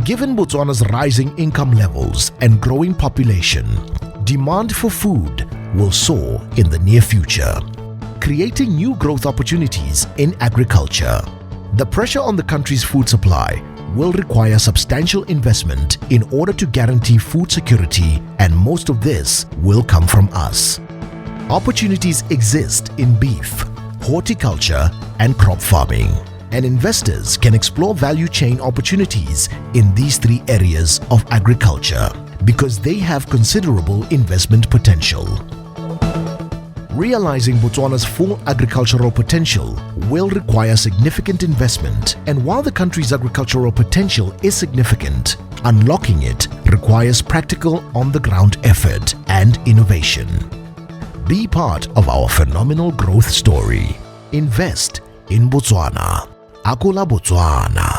Given Botswana's rising income levels and growing population, demand for food will soar in the near future, creating new growth opportunities in agriculture. The pressure on the country's food supply will require substantial investment in order to guarantee food security, and most of this will come from us. Opportunities exist in beef, horticulture, and crop farming, and investors can explore value chain opportunities in these three areas of agriculture because they have considerable investment potential. Realizing Botswana's full agricultural potential will require significant investment, and while the country's agricultural potential is significant, unlocking it requires practical on-the-ground effort and innovation. Be part of our phenomenal growth story. Invest in Botswana. Akola Botswana.